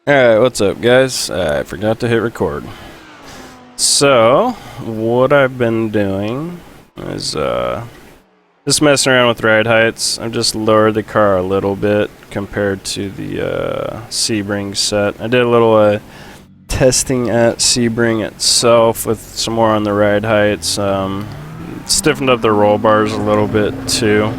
Alright, what's up guys? I forgot to hit record. So, what I've been doing is just messing around with ride heights. I've just lowered the car a little bit compared to the Sebring set. I did a little testing at Sebring itself with some more on the ride heights. Stiffened up the roll bars a little bit too,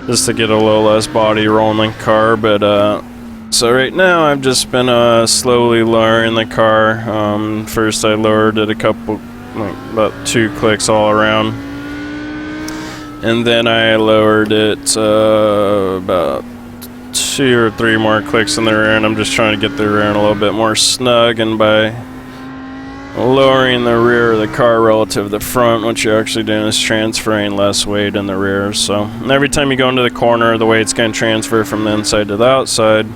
just to get a little less body roll in the car, but so right now I've just been slowly lowering the car. First I lowered it a couple, about 2 clicks all around, and then I lowered it about 2 or 3 more clicks in the rear, and I'm just trying to get the rear end a little bit more snug. And by lowering the rear of the car relative to the front, what you're actually doing is transferring less weight in the rear. So every time you go into the corner, the weight's going to transfer from the inside to the outside,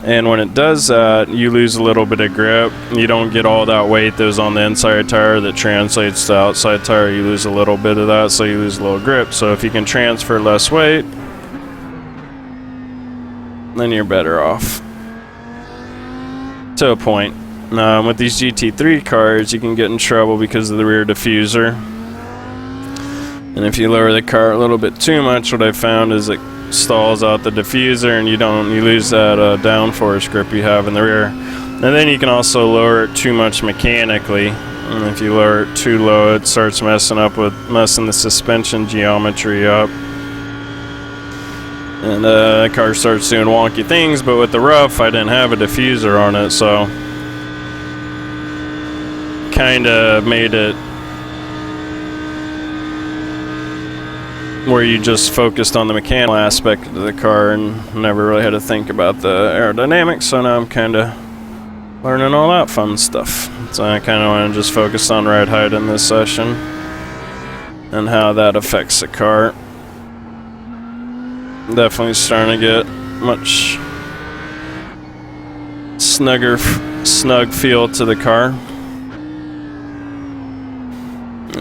and when it does that, you lose a little bit of grip. You don't get all that weight that was on the inside tire that translates to the outside tire. You lose a little bit of that, so you lose a little grip. So if you can transfer less weight, then you're better off to a point. With these GT3 cars, you can get in trouble because of the rear diffuser, and if you lower the car a little bit too much, what I found is it stalls out the diffuser, and you lose that downforce grip you have in the rear. And then you can also lower it too much mechanically, and if you lower it too low, it starts messing the suspension geometry up, and the car starts doing wonky things. But with the rough, I didn't have a diffuser on it, so kinda made it where you just focused on the mechanical aspect of the car and never really had to think about the aerodynamics. So now I'm kinda learning all that fun stuff. So I kinda wanna just focus on ride height in this session and how that affects the car. Definitely starting to get much snug feel to the car.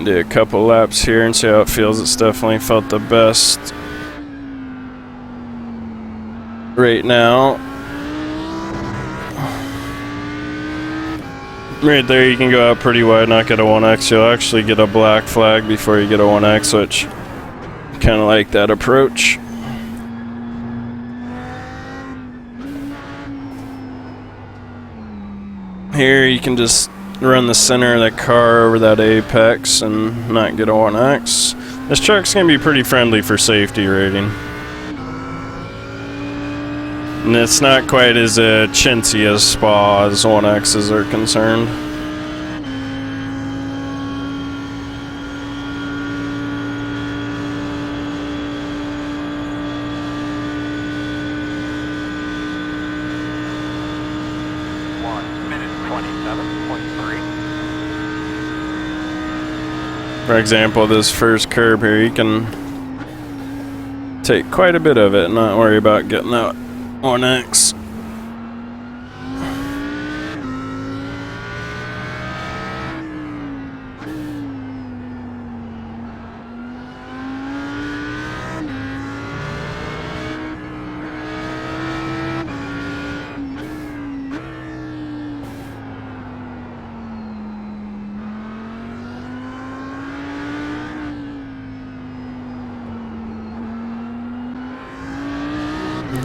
Do a couple laps here and see how it feels. It's definitely felt the best right now. Right there, you can go out pretty wide, not get a 1X. You'll actually get a black flag before you get a 1X, which kind of like that approach. Here you can just run the center of the car over that apex and not get a 1X. This truck's gonna be pretty friendly for safety rating, and it's not quite as chintzy as Spa as 1X's are concerned. For example, this first curb here, you can take quite a bit of it and not worry about getting that 1X.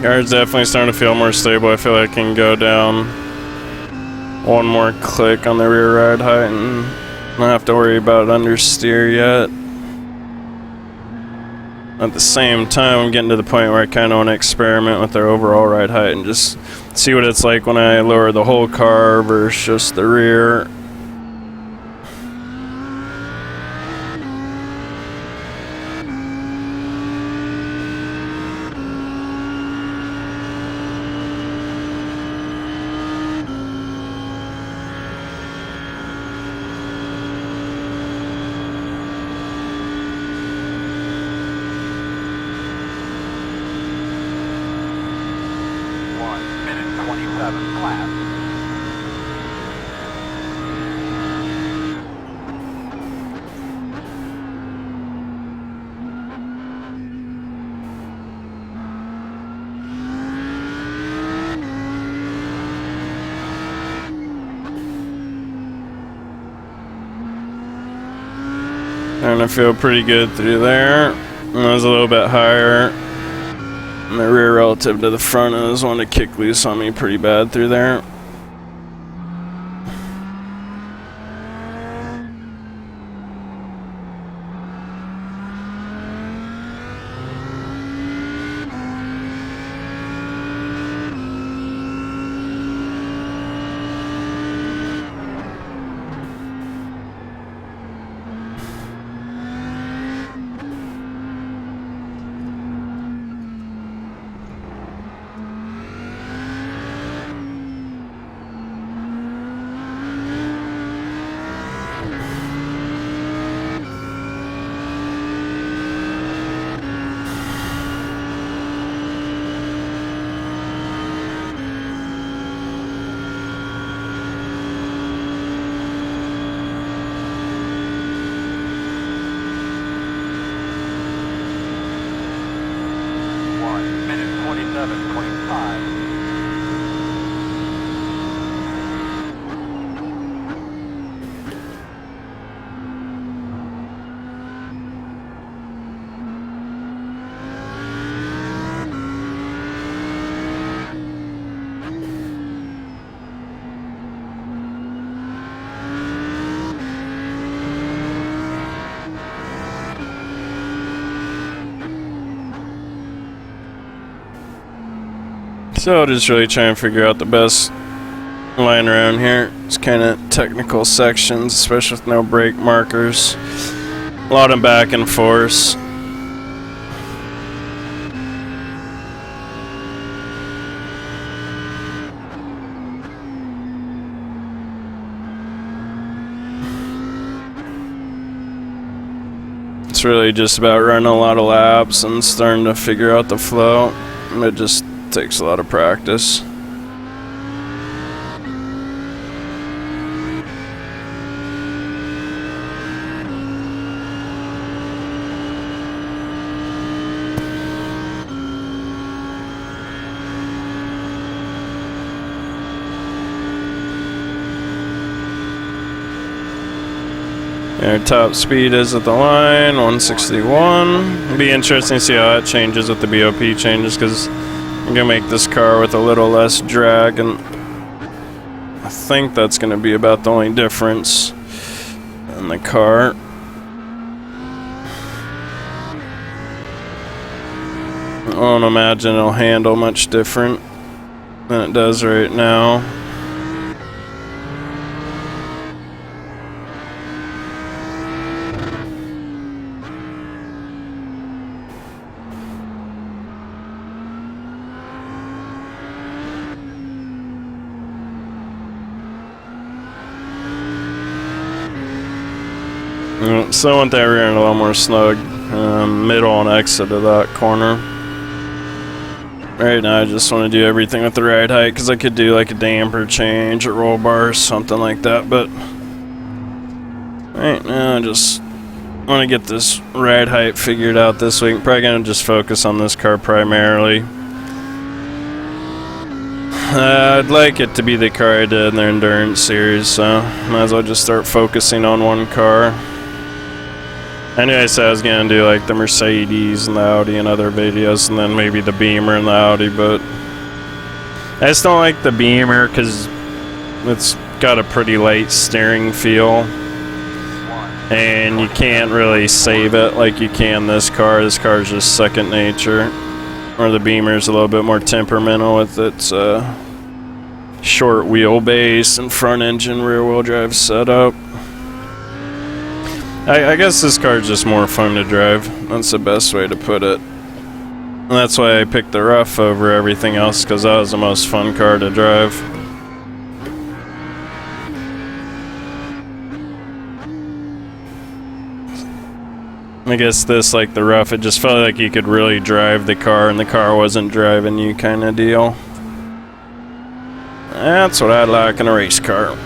Car's definitely starting to feel more stable. I feel like I can go down 1 more click on the rear ride height and not have to worry about understeer yet. At the same time, I'm getting to the point where I kind of want to experiment with their overall ride height and just see what it's like when I lower the whole car versus just the rear. And I feel pretty good through there. And I was a little bit higher. My rear relative to the front, and I just wanted to kick loose on me pretty bad through there. So just really trying to figure out the best line around here. It's kind of technical sections, especially with no brake markers. A lot of back and forth. It's really just about running a lot of laps and starting to figure out the flow. It just takes a lot of practice. Our top speed is at the line, 161. It'll be interesting to see how that changes with the BOP changes, because I'm gonna make this car with a little less drag, and I think that's gonna be about the only difference in the car. I don't imagine it'll handle much different than it does right now. So I want that rear end a little more snug, middle and exit of that corner. Right now I just want to do everything with the ride height, because I could do like a damper change or roll bars, something like that, but right now I just want to get this ride height figured out this week. Probably going to just focus on this car primarily. I'd like it to be the car I did in their endurance series, so might as well just start focusing on one car. I knew I said I was going to do like the Mercedes and the Audi and other videos, and then maybe the Beamer and the Audi, but I just don't like the Beamer because it's got a pretty light steering feel, and you can't really save it like you can this car. This car is just second nature, or the Beamer is a little bit more temperamental with its short wheelbase and front engine rear wheel drive setup. I guess this car is just more fun to drive. That's the best way to put it. And that's why I picked the rough over everything else, because that was the most fun car to drive. I guess this, like the rough, it just felt like you could really drive the car and the car wasn't driving you kind of deal. That's what I like in a race car.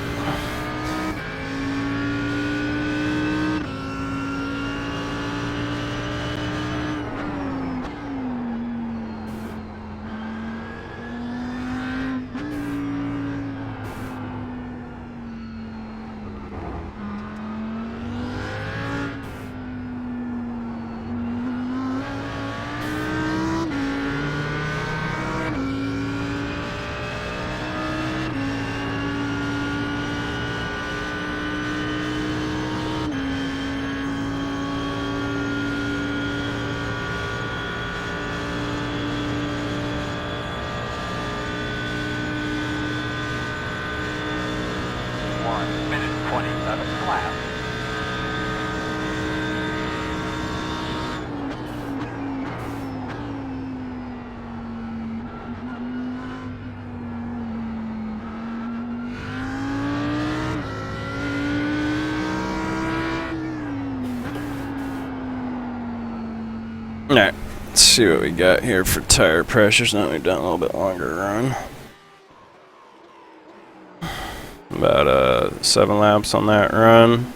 11th lap. Alright, let's see what we got here for tire pressures. Now we've done a little bit longer run. About 7 laps on that run.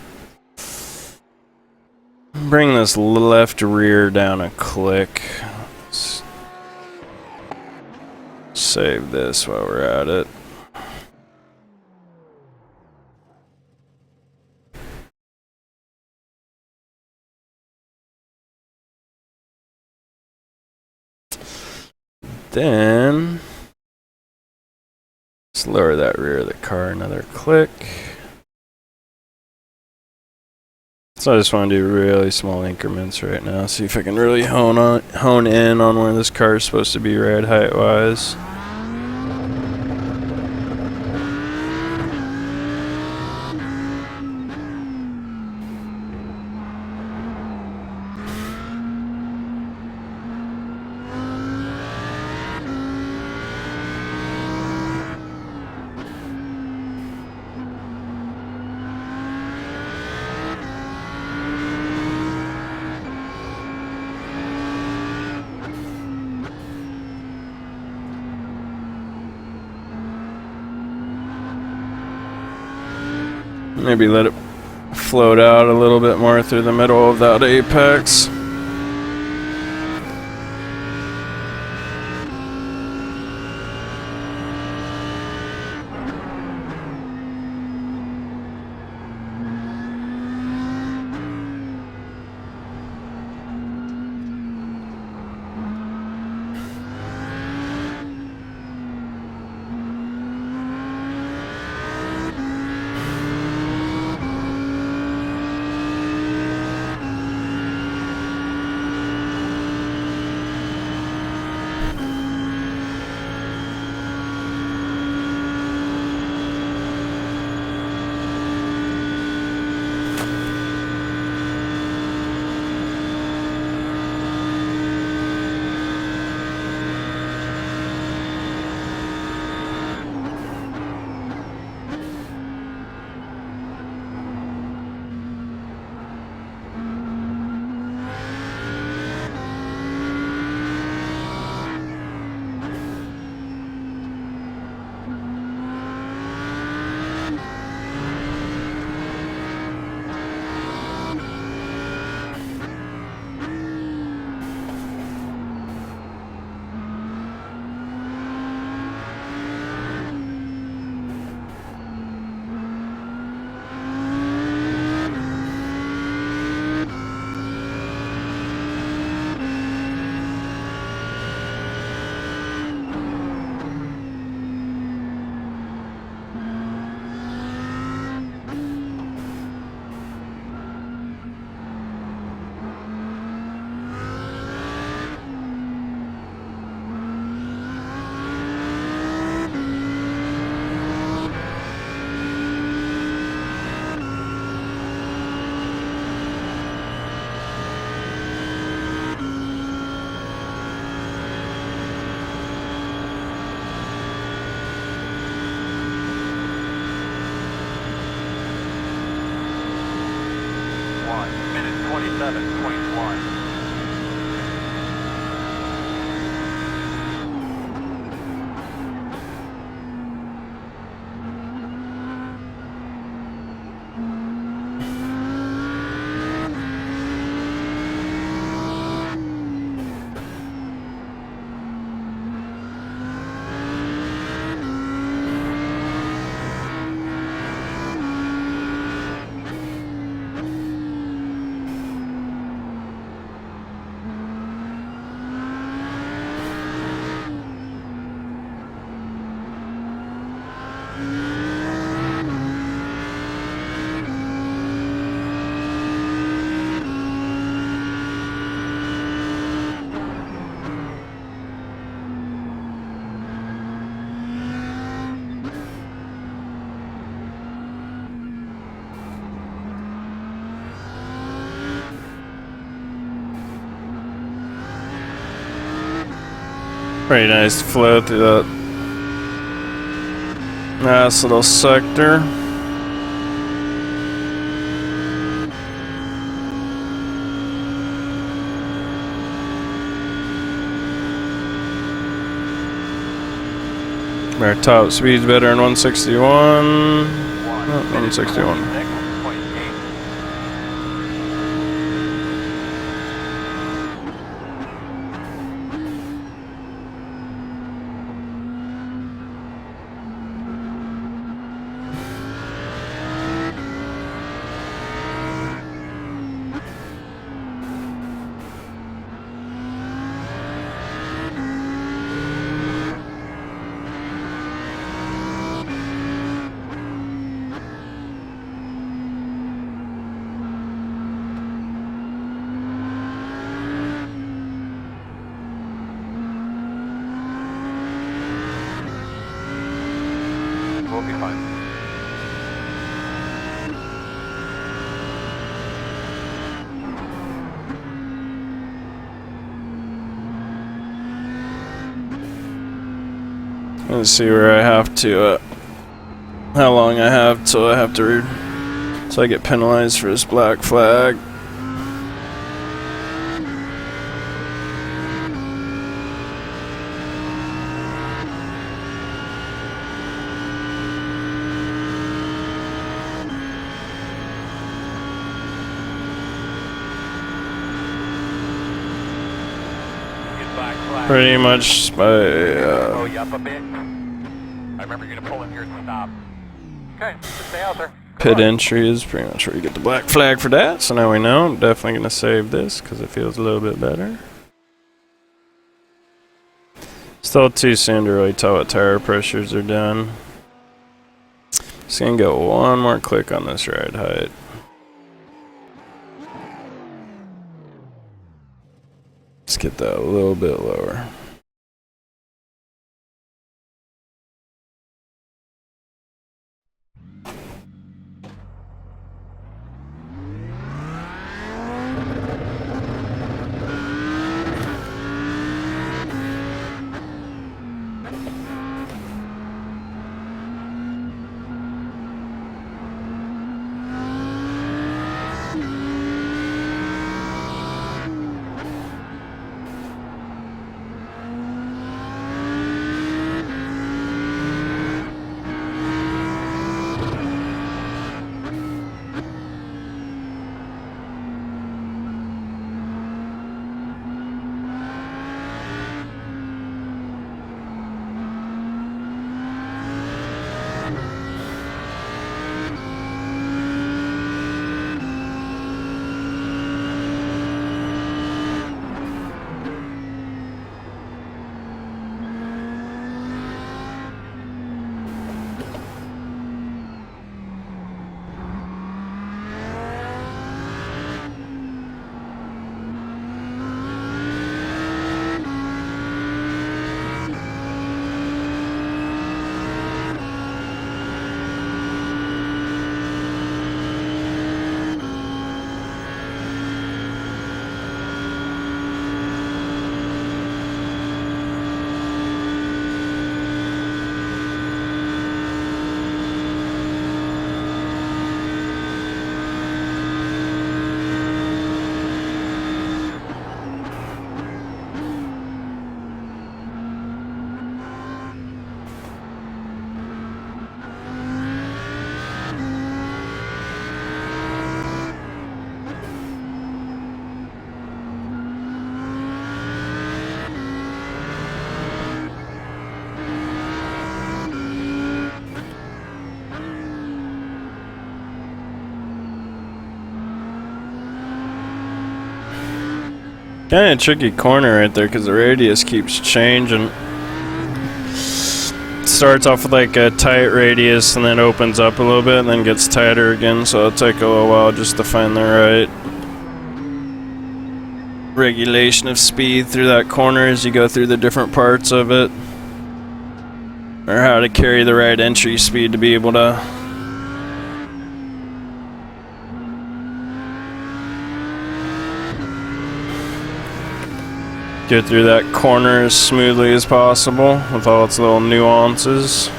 Bring this left rear down a click. Let's save this while we're at it. Then let's lower that rear of the car another click. So I just want to do really small increments right now. See if I can really hone in on where this car is supposed to be ride height wise. Maybe let it float out a little bit more through the middle of that apex. Pretty nice to flow through that nice little sector. Our top speed's better than 161. Oh, 161. We'll be fine. Let's see where I have to, how long I have till I have to, till I get penalized for this black flag. Pretty much by, Pull you up a bit. I remember you're gonna pull in here and stop. Okay, just stay out there. pit entry is pretty much where you get the black flag for that. So now we know. I'm definitely going to save this because it feels a little bit better. Still too soon to really tell what tire pressures are done. Just going to get one more click on this ride height. Let's get that a little bit lower. Kind of tricky corner right there because the radius keeps changing. Starts off with like a tight radius and then opens up a little bit and then gets tighter again, so it'll take a little while just to find the right regulation of speed through that corner as you go through the different parts of it, or how to carry the right entry speed to be able to Get through that corner as smoothly as possible with all its little nuances.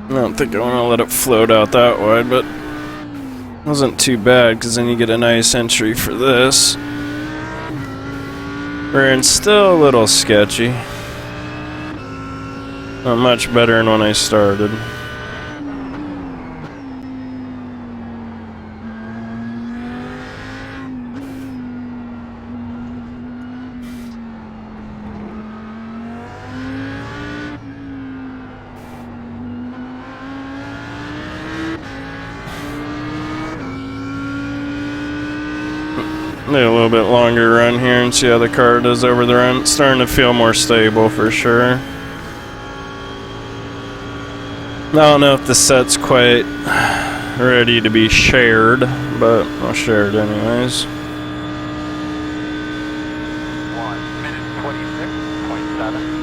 I don't think I want to let it float out that wide, but it wasn't too bad because then you get a nice entry for this. We're still a little sketchy. Not much better than when I started. Need a little bit longer run here and see how the car does over the run. It's starting to feel more stable for sure. I don't know if the set's quite ready to be shared, but I'll share it anyways. 1:26.7.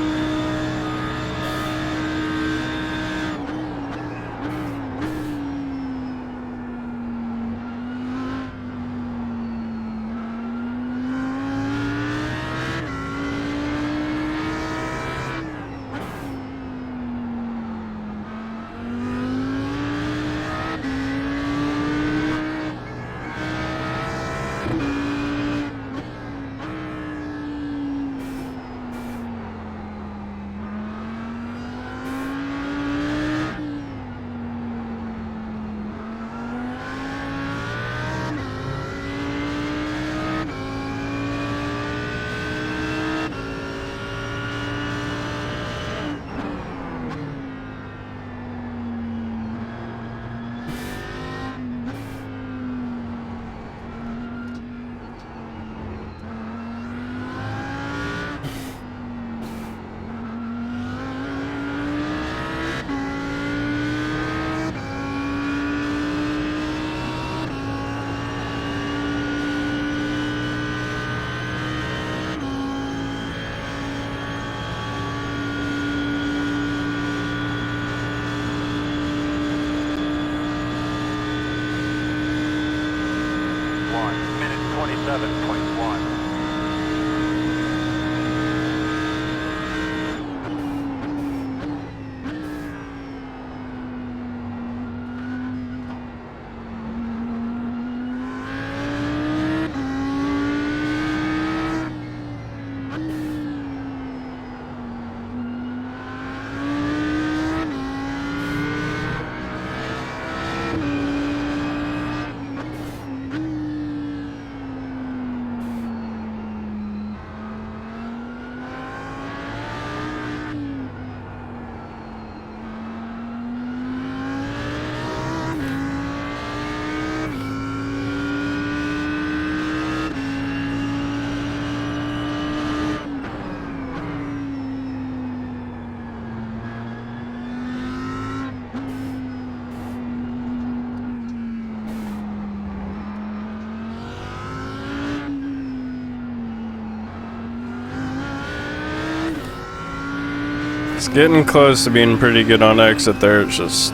It's getting close to being pretty good on exit there. It's just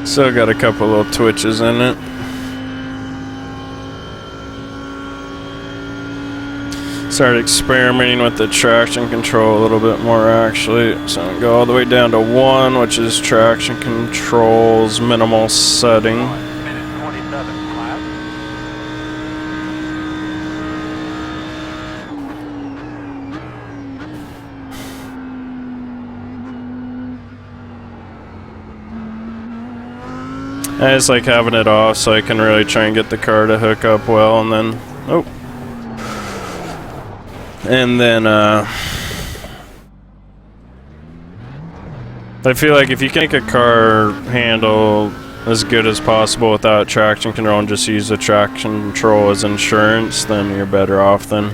still got a couple little twitches in it. Started experimenting with the traction control a little bit more actually. So I go all the way down to 1, which is traction control's minimal setting. 1:27 flat. I just like having it off so I can really try and get the car to hook up well, and then And then I feel like if you can make a car handle as good as possible without traction control and just use the traction control as insurance, then you're better off than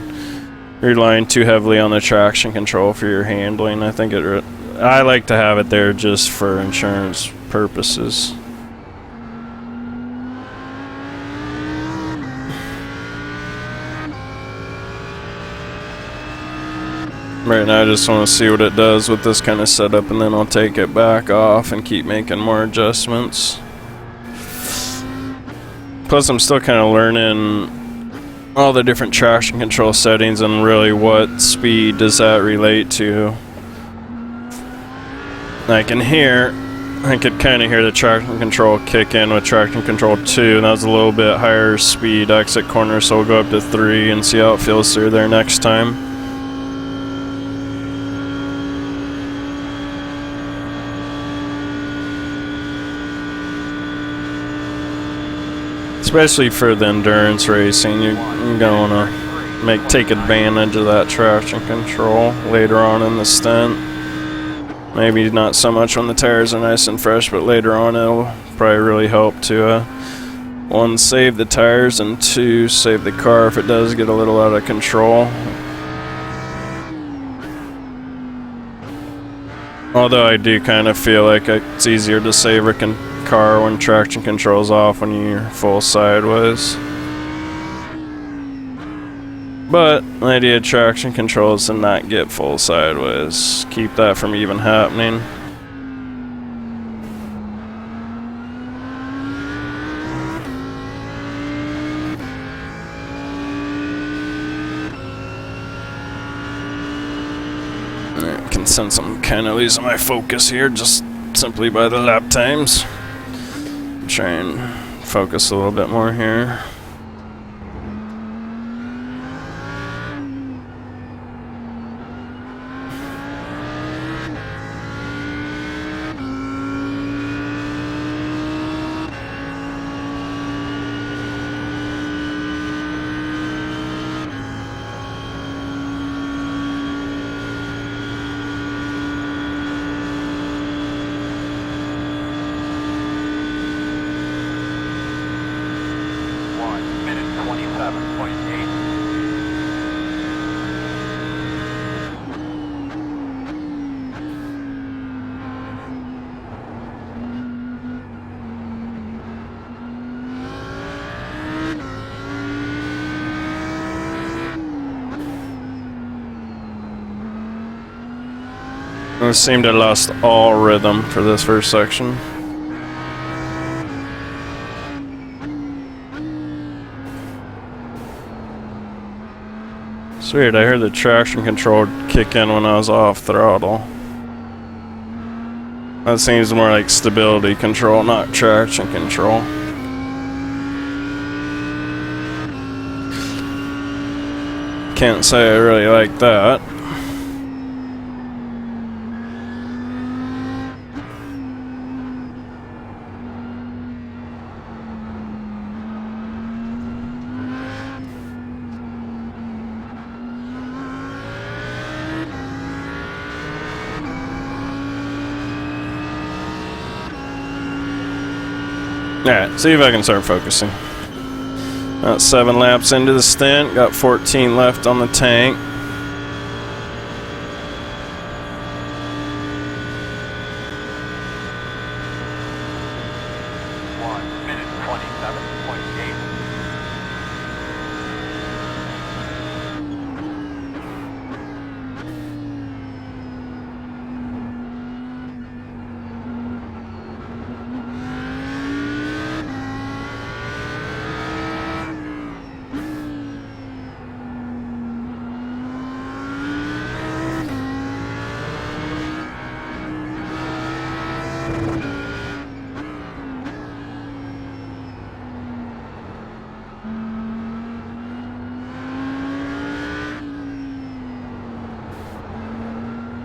relying too heavily on the traction control for your handling. I think I like to have it there just for insurance purposes. Right now I just want to see what it does with this kind of setup, and then I'll take it back off and keep making more adjustments. Plus I'm still kind of learning all the different traction control settings and really what speed does that relate to. Like in here, I could kind of hear the traction control kick in with traction control 2, and that was a little bit higher speed exit corner, so we'll go up to 3 and see how it feels through there next time. Especially for the endurance racing, you're going to take advantage of that traction control later on in the stint. Maybe not so much when the tires are nice and fresh, but later on it'll probably really help to 1, save the tires, and 2, save the car if it does get a little out of control. Although I do kind of feel like it's easier to save a car when traction control's off when you're full sideways. But the idea of traction control is to not get full sideways. Keep that from even happening. I can sense I'm kind of losing my focus here just simply by the lap times. Try and focus a little bit more here. I seemed to have lost all rhythm for this first section. It's weird, I heard the traction control kick in when I was off throttle. That seems more like stability control, not traction control. Can't say I really like that. Alright, see if I can start focusing. About 7 laps into the stint, got 14 left on the tank.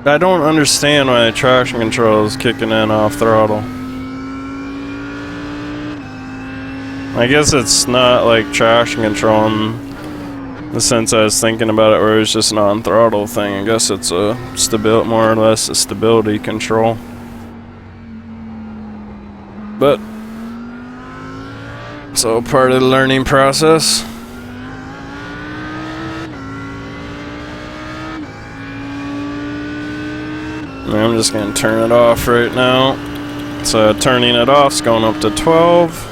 I don't understand why the traction control is kicking in off throttle. I guess it's not like traction control Since I was thinking about it where it's just an on-throttle thing, I guess it's a more or less a stability control. But it's all part of the learning process. And I'm just gonna turn it off right now. So turning it off is going up to 12.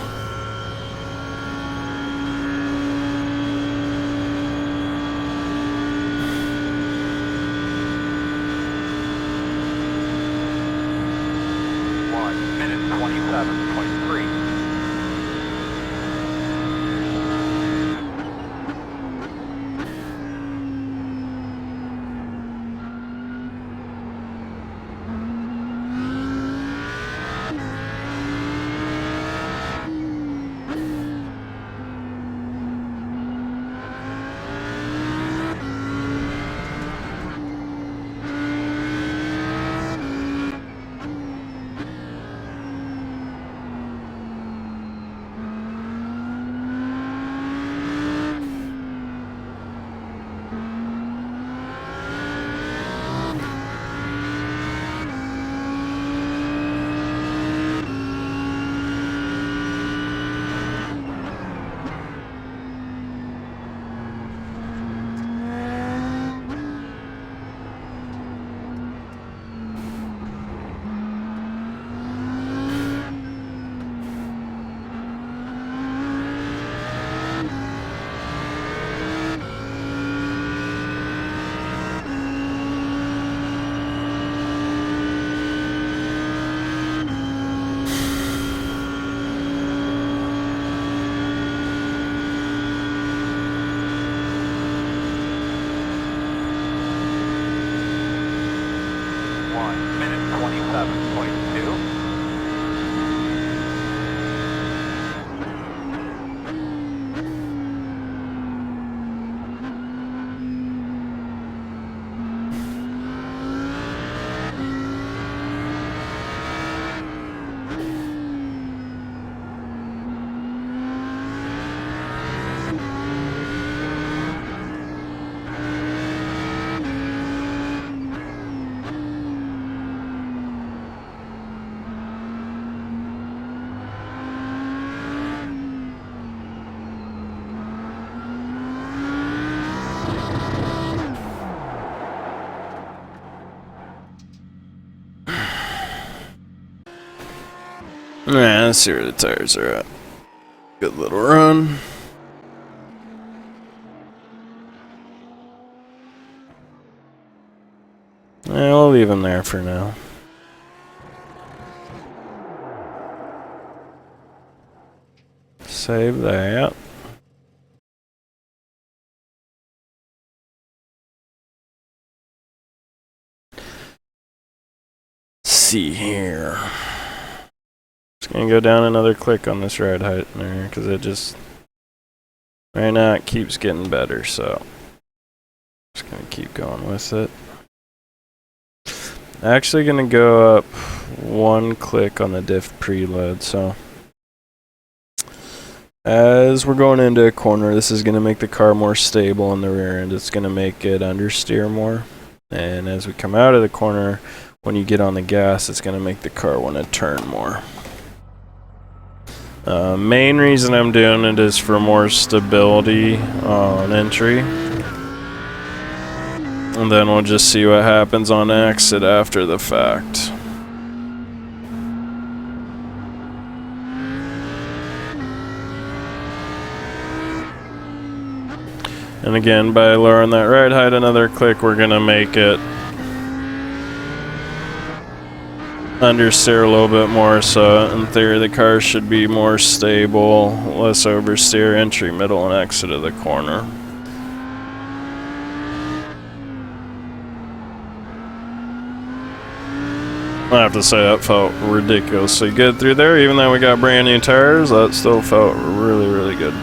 Yeah, let's see where the tires are at. Good little run. Yeah, we'll leave them there for now. Save that. See here. Just gonna go down another click on this ride height there because it just right now it keeps getting better, so just gonna keep going with it. Actually gonna go up one click on the diff preload, so as we're going into a corner, this is gonna make the car more stable in the rear end. It's gonna make it understeer more, and as we come out of the corner, when you get on the gas, it's gonna make the car want to turn more. Main reason I'm doing it is for more stability on entry. And then we'll just see what happens on exit after the fact. And again, by lowering that ride height another click, we're gonna make it understeer a little bit more, so in theory the car should be more stable, less oversteer, entry, middle, and exit of the corner. I have to say that felt ridiculously good through there, even though we got brand new tires, that still felt really, really good.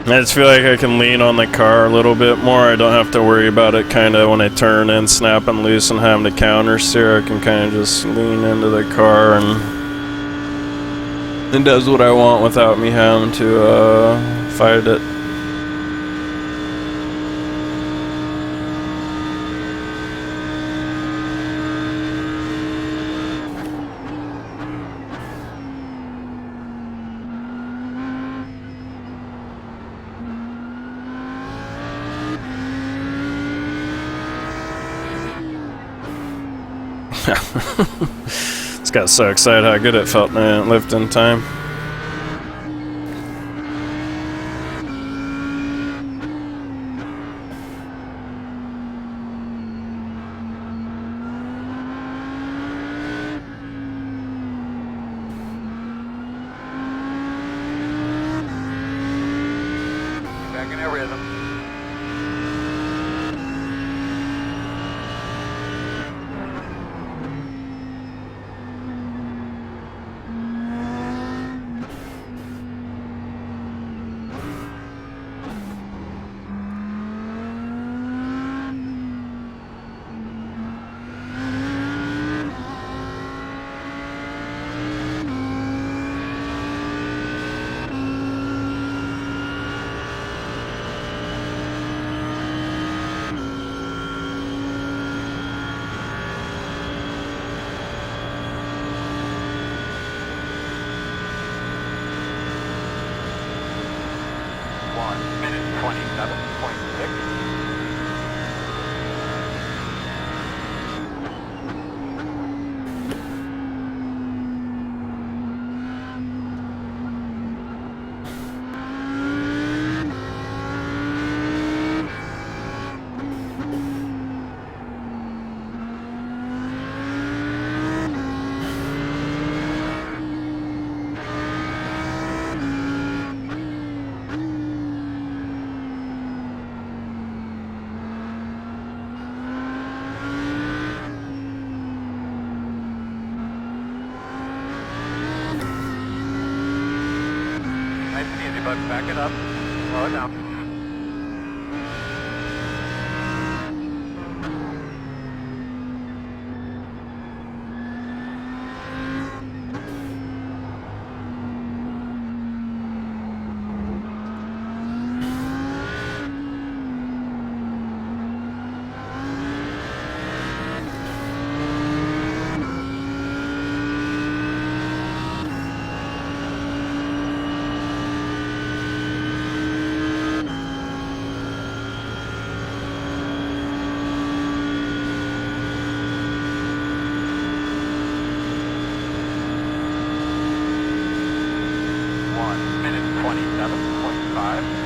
I just feel like I can lean on the car a little bit more. I don't have to worry about it kind of when I turn and snapping loose and having to counter steer. I can kind of just lean into the car and it does what I want without me having to fight it. Just got so excited how good it felt when I didn't lift in time. Back in a rhythm. Minute 27.6. Nice and easy, bud. Back it up. Slow it down. Minute 27.5.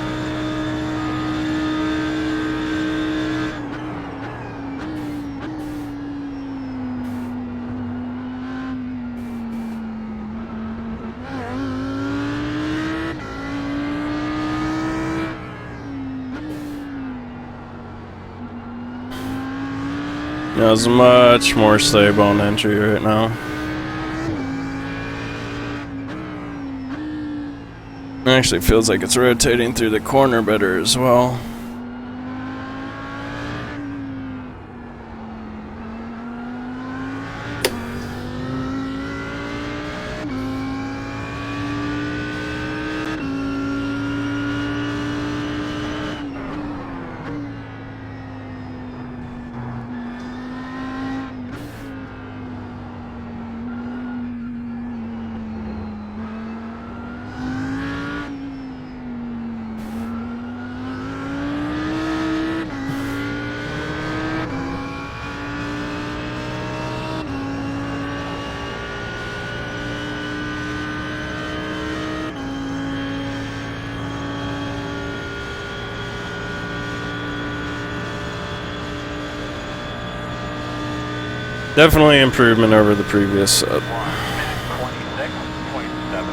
Yeah, it's much more stable on entry right now. It actually feels like it's rotating through the corner better as well. Definitely improvement over the previous sub. 1 minute 26.7.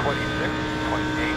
26, 28.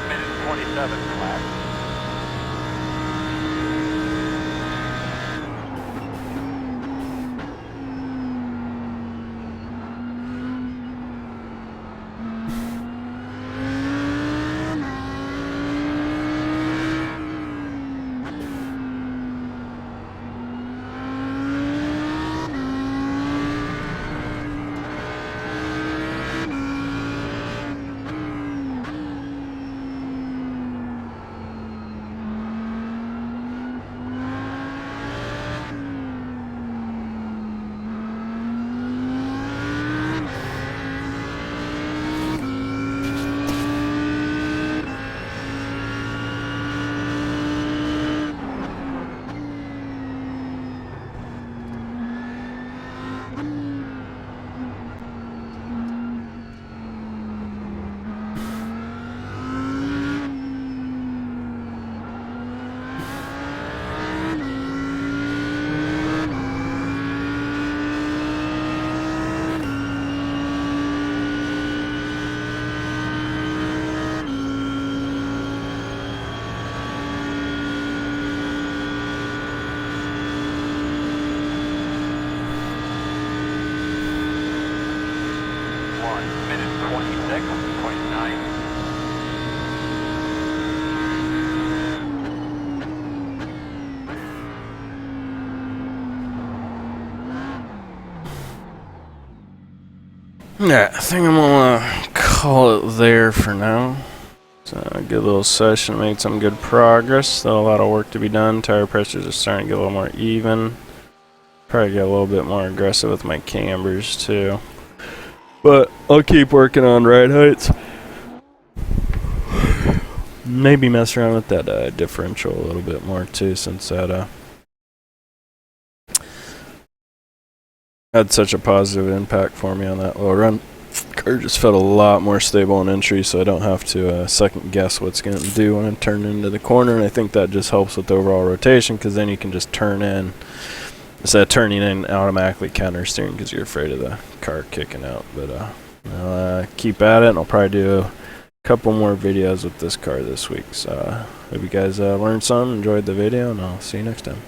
Minute 27 flat. Minute 26, 29. Yeah, I think I'm gonna call it there for now. So, good little session, made some good progress. Still a lot of work to be done. Tire pressures are starting to get a little more even. Probably get a little bit more aggressive with my cambers too. But I'll keep working on ride heights. Maybe mess around with that differential a little bit more too, since that had such a positive impact for me on that low run. Car just felt a lot more stable in entry, so I don't have to second guess what's going to do when I turn into the corner, and I think that just helps with the overall rotation, because then you can just turn in instead of turning in automatically counter steering because you're afraid of the car kicking out. But I'll keep at it, and I'll probably do a couple more videos with this car this week. So hope you guys learned some, enjoyed the video, and I'll see you next time.